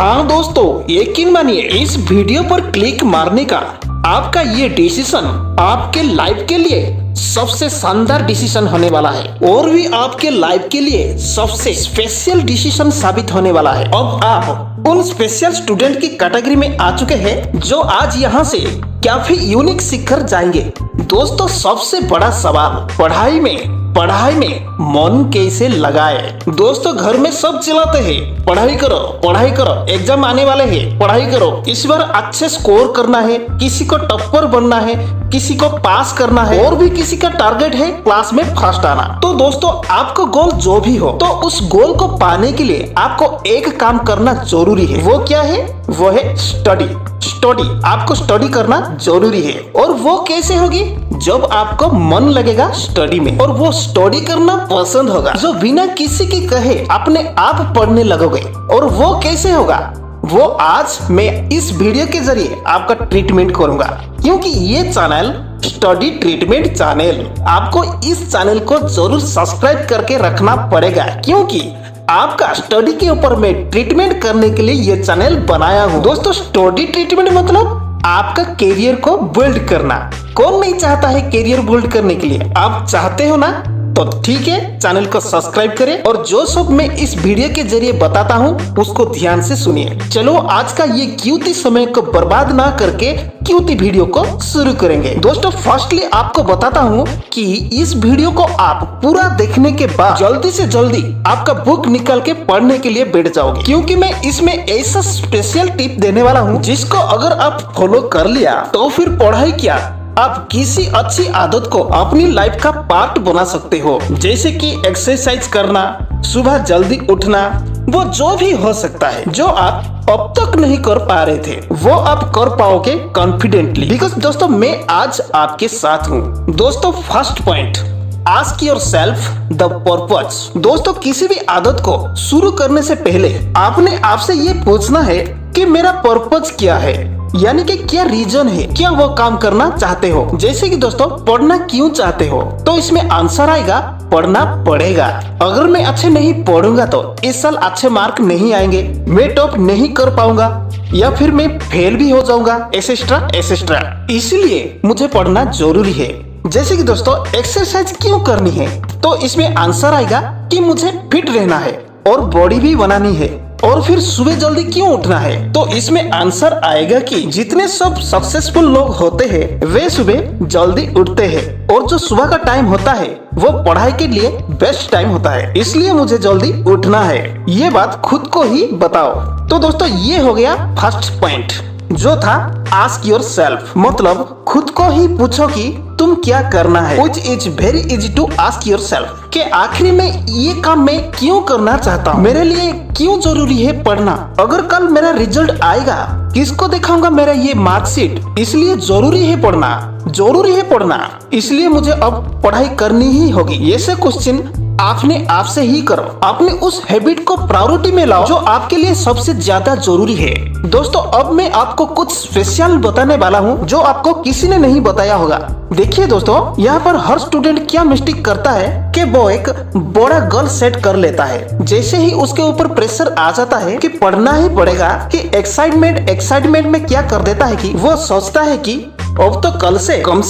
हाँ दोस्तों, यकीन मानिए इस वीडियो पर क्लिक मारने का आपका ये डिसीजन आपके लाइफ के लिए सबसे शानदार डिसीजन होने वाला है और भी आपके लाइफ के लिए सबसे स्पेशल डिसीजन साबित होने वाला है। अब आप उन स्पेशल स्टूडेंट की कैटेगरी में आ चुके हैं जो आज यहाँ से काफी यूनिक सीखकर जाएंगे। दोस्तों, सबसे बड़ा सवाल पढ़ाई में मन कैसे लगाए। दोस्तों, घर में सब चिल्लाते हैं पढ़ाई करो, एग्जाम आने वाले हैं, पढ़ाई करो, इस बार अच्छे स्कोर करना है, किसी को टॉपर बनना है, किसी को पास करना है और भी किसी का टारगेट है क्लास में फर्स्ट आना। तो दोस्तों, आपको गोल जो भी हो तो उस गोल को पाने के लिए आपको एक काम करना जरूरी है। वो क्या है? वो है स्टडी। आपको स्टडी करना जरूरी है। और वो कैसे होगी? जब आपको मन लगेगा स्टडी में और वो स्टडी करना पसंद होगा, जो बिना किसी के कहे अपने आप पढ़ने लगोगे। और वो कैसे होगा? वो आज मैं इस वीडियो के जरिए आपका ट्रीटमेंट करूंगा, क्योंकि ये चैनल स्टडी ट्रीटमेंट चैनल, आपको इस चैनल को जरूर सब्सक्राइब करके रखना पड़ेगा, क्योंकि आपका स्टडी के ऊपर मैं ट्रीटमेंट करने के लिए ये चैनल बनाया हूँ। दोस्तों, स्टडी ट्रीटमेंट मतलब आपका करियर को बिल्ड करना। कौन नहीं चाहता है करियर बिल्ड करने के लिए? आप चाहते हो ना? तो ठीक है, चैनल को सब्सक्राइब करें और जो सब मैं इस वीडियो के जरिए बताता हूँ उसको ध्यान से सुनिए। चलो आज का ये कीमती समय को बर्बाद ना करके कीमती वीडियो को शुरू करेंगे। दोस्तों, फर्स्टली आपको बताता हूँ कि इस वीडियो को आप पूरा देखने के बाद जल्दी से जल्दी आपका बुक निकाल के पढ़ने के लिए बैठ जाओगे, क्योंकि मैं इसमें ऐसा स्पेशल टिप देने वाला हूँ जिसको अगर आप फॉलो कर लिया तो फिर पढ़ाई क्या, आप किसी अच्छी आदत को अपनी लाइफ का पार्ट बना सकते हो। जैसे कि एक्सरसाइज करना, सुबह जल्दी उठना, वो जो भी हो सकता है जो आप अब तक नहीं कर पा रहे थे वो आप कर पाओगे कॉन्फिडेंटली, बिकॉज दोस्तों मैं आज आपके साथ हूँ। दोस्तों, first point, ask yourself the purpose. दोस्तों, किसी भी आदत को शुरू करने से पहले आपने आपसे ये पूछना है कि मेरा पर्पस क्या है, यानी कि क्या रीजन है, क्या वो काम करना चाहते हो। जैसे कि दोस्तों, पढ़ना क्यों चाहते हो, तो इसमें आंसर आएगा पढ़ना पड़ेगा। अगर मैं अच्छे नहीं पढ़ूंगा तो इस साल अच्छे मार्क नहीं आएंगे, मैं टॉप नहीं कर पाऊंगा या फिर मैं फेल भी हो जाऊंगा, एसेट्रा। इसलिए मुझे पढ़ना जरूरी है। जैसे कि दोस्तों, एक्सरसाइज क्यों करनी है, तो इसमें आंसर आएगा कि मुझे फिट रहना है और बॉडी भी बनानी है। और फिर सुबह जल्दी क्यों उठना है, तो इसमें आंसर आएगा कि जितने सब सक्सेसफुल लोग होते हैं वे सुबह जल्दी उठते हैं और जो सुबह का टाइम होता है वो पढ़ाई के लिए बेस्ट टाइम होता है, इसलिए मुझे जल्दी उठना है। ये बात खुद को ही बताओ। तो दोस्तों, ये हो गया फर्स्ट पॉइंट जो था आस्क योरसेल्फ, मतलब खुद को ही पूछो कि तुम क्या करना है। Which is very easy to ask yourself कि आखिरी में ये काम मैं क्यों करना चाहता हूँ, मेरे लिए क्यों जरूरी है पढ़ना, अगर कल मेरा रिजल्ट आएगा किसको दिखाऊंगा मेरा ये मार्कशीट, इसलिए जरूरी है पढ़ना, इसलिए मुझे अब पढ़ाई करनी ही होगी। ऐसे क्वेश्चन आपने आपसे ही करो, अपने उस हैबिट को प्रायोरिटी में लाओ जो आपके लिए सबसे ज्यादा जरूरी है। दोस्तों, अब मैं आपको कुछ स्पेशल बताने वाला हूँ जो आपको किसी ने नहीं बताया होगा। देखिए दोस्तों, यहाँ पर हर स्टूडेंट क्या मिस्टेक करता है कि वो एक बड़ा गोल सेट कर लेता है। जैसे ही उसके ऊपर प्रेशर आ जाता है कि पढ़ना ही पड़ेगा, कि एक्साइटमेंट में क्या कर देता है कि वो सोचता है कि अब तो कल से कम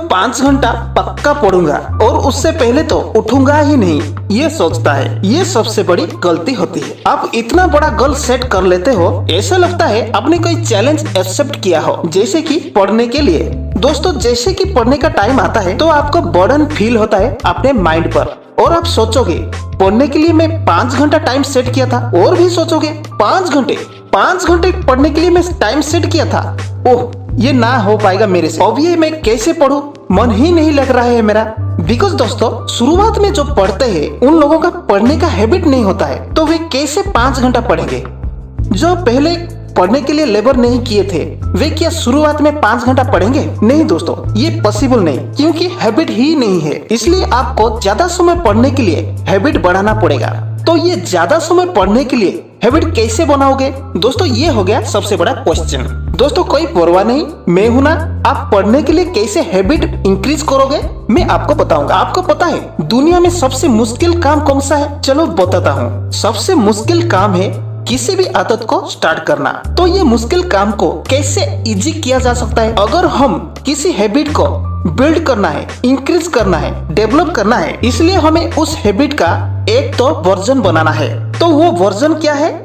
5 घंटा पक्का पढ़ूंगा और उससे पहले तो उठूंगा ही नहीं, ये सोचता है। ये सबसे बड़ी गलती होती है। आप इतना बड़ा गोल सेट कर लेते हो, ऐसा लगता है आपने कोई चैलेंज एक्सेप्ट किया हो, जैसे कि पढ़ने के लिए। दोस्तों, जैसे कि पढ़ने का टाइम आता है तो आपको बर्डन फील होता है अपने माइंड पर और आप सोचोगे पढ़ने के लिए मैं 5 घंटा टाइम सेट किया था, और भी सोचोगे 5 घंटे पढ़ने के लिए मैं टाइम सेट किया था, ओह ये ना हो पाएगा मेरे से, अब ये मैं कैसे पढूं, मन ही नहीं लग रहा है मेरा। बिकॉज दोस्तों, शुरुआत में जो पढ़ते हैं उन लोगों का पढ़ने का हैबिट नहीं होता है, तो वे कैसे 5 घंटा पढ़ेंगे। जो पहले पढ़ने के लिए लेबर नहीं किए थे वे क्या शुरुआत में 5 घंटा पढ़ेंगे? नहीं दोस्तों, ये पॉसिबल नहीं, क्योंकि हैबिट ही नहीं है। इसलिए आपको ज्यादा समय पढ़ने के लिए हैबिट बढ़ाना पड़ेगा। तो ये ज्यादा समय पढ़ने के लिए हैबिट कैसे बनाओगे? दोस्तों, ये हो गया सबसे बड़ा क्वेश्चन। दोस्तों, कोई परवाह नहीं, मैं हूं ना। आप पढ़ने के लिए कैसे हैबिट इंक्रीज करोगे मैं आपको बताऊंगा। आपको पता है दुनिया में सबसे मुश्किल काम कौन सा है? चलो बताता हूँ। सबसे मुश्किल काम है किसी भी आदत को स्टार्ट करना। तो ये मुश्किल काम को कैसे इजी किया जा सकता है? अगर हम किसी हैबिट को बिल्ड करना है, इंक्रीज करना है, डेवलप करना है, इसलिए हमें उस हैबिट का एक तो वर्जन बनाना है। तो वो वर्जन क्या है?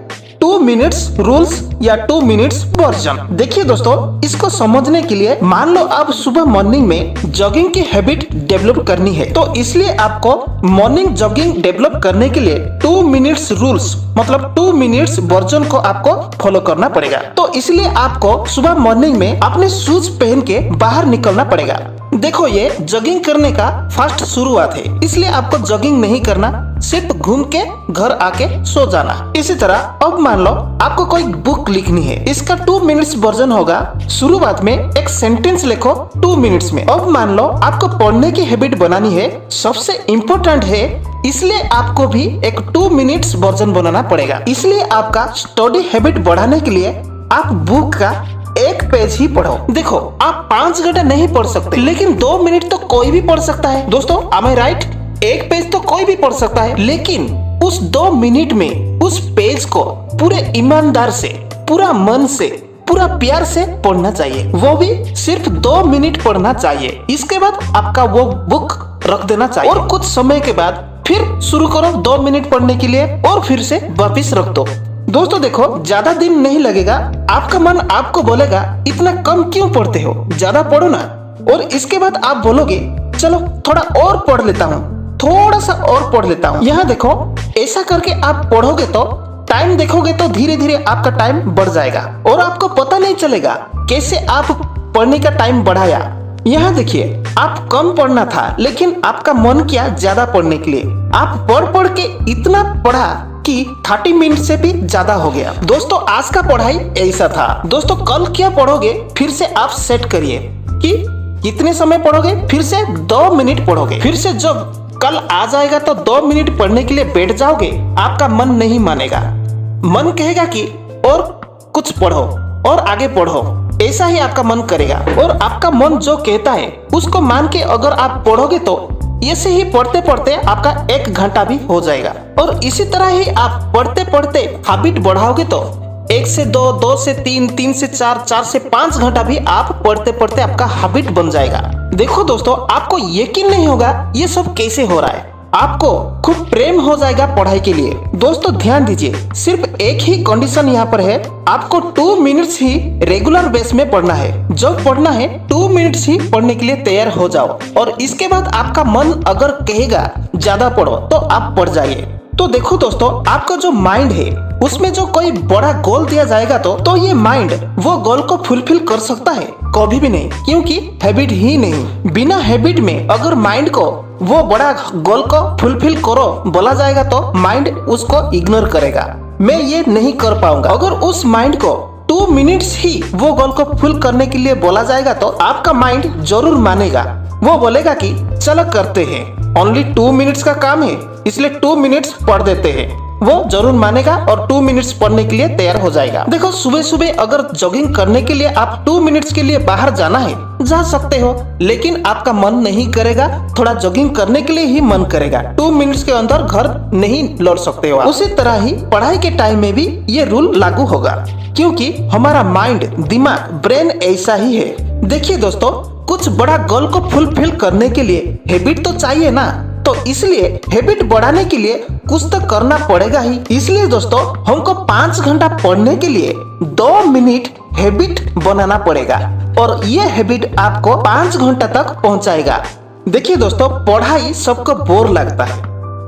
2 मिनट्स रूल्स या 2 मिनट्स वर्जन। देखिए दोस्तों, इसको समझने के लिए मान लो आप सुबह मॉर्निंग में जॉगिंग की हैबिट डेवलप करनी है, तो इसलिए आपको मॉर्निंग जॉगिंग डेवलप करने के लिए 2 मिनट्स रूल्स मतलब 2 मिनट्स वर्जन को आपको फॉलो करना पड़ेगा। तो इसलिए आपको सुबह मॉर्निंग में अपने शूज पहन के बाहर निकलना पड़ेगा। देखो, ये जॉगिंग करने का फर्स्ट शुरुआत है, इसलिए आपको जॉगिंग नहीं करना, सिर्फ घूम के घर आके सो जाना। इसी तरह अब मान लो आपको कोई बुक लिखनी है, इसका 2 मिनट्स वर्जन होगा। शुरुआत में एक सेंटेंस लिखो 2 मिनट्स में। अब मान लो आपको पढ़ने की हैबिट बनानी है, सबसे इम्पोर्टेंट है, इसलिए आपको भी एक 2 मिनट्स वर्जन बनाना पड़ेगा। इसलिए आपका स्टडी हैबिट बढ़ाने के लिए आप बुक का एक पेज ही पढ़ो। देखो, आप 5 घंटे नहीं पढ़ सकते, लेकिन 2 मिनट तो कोई भी पढ़ सकता है। दोस्तों, am I right? एक पेज तो कोई भी पढ़ सकता है, लेकिन उस 2 मिनट में उस पेज को पूरे ईमानदार से, पूरा मन से, पूरा प्यार से पढ़ना चाहिए। वो भी सिर्फ 2 मिनट पढ़ना चाहिए। इसके बाद आपका वो बुक रख देना चाहिए और कुछ समय के बाद फिर शुरू करो 2 मिनट पढ़ने के लिए और फिर से वापिस रख दो। दोस्तों देखो, ज्यादा दिन नहीं लगेगा, आपका मन आपको बोलेगा इतना कम क्यों पढ़ते हो, ज्यादा पढ़ो ना। और इसके बाद आप बोलोगे चलो थोड़ा और पढ़ लेता हूँ, थोड़ा सा और पढ़ लेता हूँ। यहाँ देखो, ऐसा करके आप पढ़ोगे तो टाइम देखोगे तो धीरे धीरे आपका टाइम बढ़ जाएगा और आपको पता नहीं चलेगा कैसे आप पढ़ने का टाइम बढ़ाया। यहाँ देखिए, आप कम पढ़ना था, लेकिन आपका मन किया ज्यादा पढ़ने के लिए। आप पढ़ के इतना पढ़ा कि 30 मिनट से भी ज्यादा हो गया। दोस्तों, आज का पढ़ाई ऐसा था। दोस्तों, कल क्या पढ़ोगे फिर से आप सेट करिए कि कितने समय पढ़ोगे, फिर से 2 मिनट पढ़ोगे। फिर से जब कल आ जाएगा तो 2 मिनट पढ़ने के लिए बैठ जाओगे, आपका मन नहीं मानेगा, मन कहेगा कि और कुछ पढ़ो और आगे पढ़ो, ऐसा ही आपका मन करेगा। और आपका मन जो कहता है उसको मान के अगर आप पढ़ोगे तो ऐसे ही पढ़ते पढ़ते आपका 1 घंटा भी हो जाएगा। और इसी तरह ही आप पढ़ते पढ़ते हैबिट बढ़ाओगे तो 1 से 2, 2 से 3, 3 से 4, 4 से 5 घंटा भी आप पढ़ते पढ़ते आपका हैबिट बन जाएगा। देखो दोस्तों, आपको यकीन नहीं होगा ये सब कैसे हो रहा है, आपको खूब प्रेम हो जाएगा पढ़ाई के लिए। दोस्तों ध्यान दीजिए, सिर्फ एक ही कंडीशन यहाँ पर है, आपको 2 मिनट्स ही रेगुलर बेस में पढ़ना है। जब पढ़ना है 2 मिनट्स ही पढ़ने के लिए तैयार हो जाओ। और इसके बाद आपका मन अगर कहेगा ज्यादा पढ़ो तो आप पढ़ जाइए। तो देखो दोस्तों, आपका जो माइंड है उसमें जो कोई बड़ा गोल दिया जाएगा तो ये माइंड वो गोल को फुलफिल कर सकता है? कभी भी नहीं, क्योंकि हैबिट ही नहीं। बिना हैबिट में अगर माइंड को वो बड़ा गोल को फुलफिल करो बोला जाएगा तो माइंड उसको इग्नोर करेगा, मैं ये नहीं कर पाऊंगा। अगर उस माइंड को 2 मिनट्स ही वो गोल को फुल करने के लिए बोला जाएगा तो आपका माइंड जरूर मानेगा। वो बोलेगा कि चलो करते हैं, ओनली 2 मिनट्स का काम है, इसलिए 2 मिनट्स पढ़ देते हैं। वो जरूर मानेगा और 2 मिनट्स पढ़ने के लिए तैयार हो जाएगा। देखो, सुबह सुबह अगर जॉगिंग करने के लिए आप 2 मिनट्स के लिए बाहर जाना है, जा सकते हो, लेकिन आपका मन नहीं करेगा, थोड़ा जॉगिंग करने के लिए ही मन करेगा। 2 मिनट्स के अंदर घर नहीं लौट सकते हो। उसी तरह ही पढ़ाई के टाइम में भी ये रूल लागू होगा, क्योंकि हमारा माइंड, दिमाग, ब्रेन ऐसा ही है। देखिए दोस्तों, कुछ बड़ा गोल को फुलफिल करने के लिए हैबिट तो चाहिए ना, तो इसलिए हैबिट बढ़ाने के लिए कुछ तो करना पड़ेगा ही। इसलिए दोस्तों, हमको 5 घंटा पढ़ने के लिए 2 मिनट हैबिट बनाना पड़ेगा और ये हैबिट आपको 5 घंटा तक पहुंचाएगा। देखिए दोस्तों, पढ़ाई सबको बोर लगता है,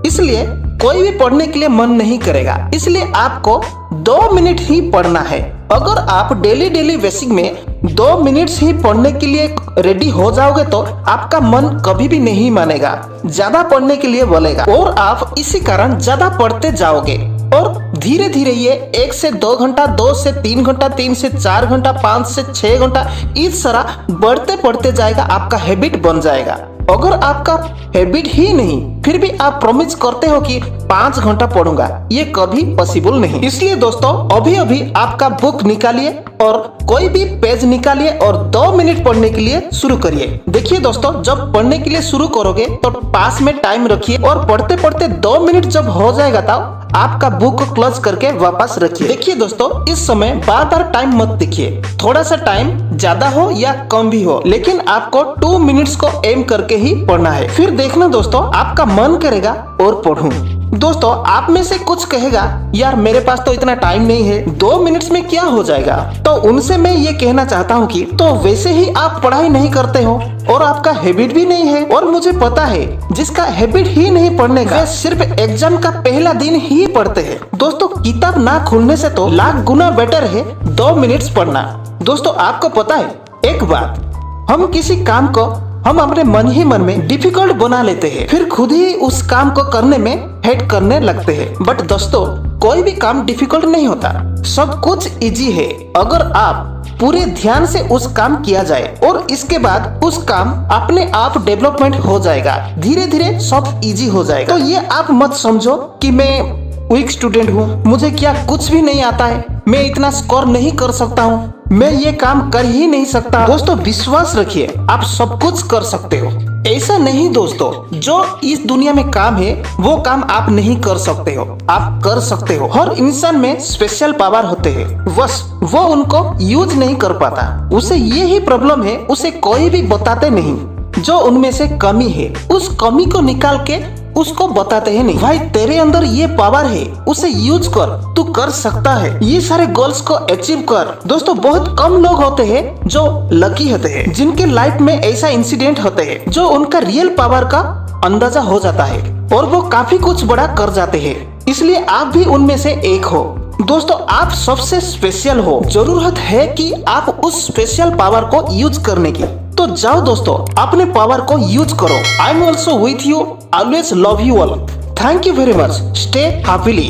इसलिए कोई भी पढ़ने के लिए मन नहीं करेगा, इसलिए आपको 2 मिनट ही पढ़ना है। अगर आप डेली बेसिक में 2 मिनट्स ही पढ़ने के लिए रेडी हो जाओगे तो आपका मन कभी भी नहीं मानेगा, ज्यादा पढ़ने के लिए बोलेगा और आप इसी कारण ज्यादा पढ़ते जाओगे। और धीरे धीरे ये 1 से 2 घंटा, 2 से 3 घंटा, 3 से 4 घंटा, 5 से 6 घंटा, इस तरह बढ़ते पढ़ते जाएगा, आपका हैबिट बन जाएगा। अगर आपका हैबिट ही नहीं, फिर भी आप प्रॉमिस करते हो कि 5 घंटा पढ़ूंगा, ये कभी पॉसिबल नहीं। इसलिए दोस्तों, अभी अभी आपका बुक निकालिए और कोई भी पेज निकालिए और 2 मिनट पढ़ने के लिए शुरू करिए। देखिए दोस्तों, जब पढ़ने के लिए शुरू करोगे तो पास में टाइम रखिए और पढ़ते पढ़ते 2 मिनट जब हो जाएगा तो आपका बुक को क्लोज करके वापस रखिए। देखिए दोस्तों, इस समय बार बार टाइम मत देखिए, थोड़ा सा टाइम ज्यादा हो या कम भी हो, लेकिन आपको 2 मिनट्स को एम करके ही पढ़ना है। फिर देखना दोस्तों, आपका मन करेगा और पढ़ूं। दोस्तों, आप में से कुछ कहेगा यार मेरे पास तो इतना टाइम नहीं है, 2 मिनट्स में क्या हो जाएगा। तो उनसे मैं ये कहना चाहता हूँ कि तो वैसे ही आप पढ़ाई नहीं करते हो और आपका हैबिट भी नहीं है, और मुझे पता है जिसका हैबिट ही नहीं पढ़ने का, वे सिर्फ एग्जाम का पहला दिन ही पढ़ते हैं। दोस्तों, किताब ना खुलने से तो लाख गुना बेटर है 2 मिनट्स पढ़ना। दोस्तों, आपको पता है एक बात, हम किसी काम को हम अपने मन ही मन में डिफिकल्ट बना लेते हैं, फिर खुद ही उस काम को करने में हेट करने लगते हैं। बट दोस्तों, कोई भी काम डिफिकल्ट नहीं होता, सब कुछ इजी है अगर आप पूरे ध्यान से उस काम किया जाए, और इसके बाद उस काम अपने आप डेवलपमेंट हो जाएगा, धीरे धीरे सब इजी हो जाएगा। तो ये आप मत समझो कि मैं वीक स्टूडेंट हूँ, मुझे क्या कुछ भी नहीं आता है, मैं इतना स्कोर नहीं कर सकता हूँ, मैं ये काम कर ही नहीं सकता। दोस्तों, विश्वास रखिए, आप सब कुछ कर सकते हो। ऐसा नहीं दोस्तों, जो इस दुनिया में काम है वो काम आप नहीं कर सकते हो, आप कर सकते हो। हर इंसान में स्पेशल पावर होते हैं, बस वो उनको यूज नहीं कर पाता। उसे ये ही प्रॉब्लम है, उसे कोई भी बताते नहीं। जो उनमें से कमी है, उस कमी को निकाल के उसको बताते हैं नहीं। भाई, तेरे अंदर ये पावर है, उसे यूज कर, तू कर सकता है, ये सारे गोल्स को अचीव कर। दोस्तों, बहुत कम लोग होते हैं जो लकी होते हैं, जिनके लाइफ में ऐसा इंसिडेंट होते हैं जो उनका रियल पावर का अंदाजा हो जाता है और वो काफी कुछ बड़ा कर जाते हैं। इसलिए आप भी उनमें से एक हो। दोस्तों, आप सबसे स्पेशल हो, जरूरत है कि आप उस स्पेशल पावर को यूज करने की। तो जाओ दोस्तों, अपने पावर को यूज करो। I am also with you, always love you all. Thank you very much, stay happily.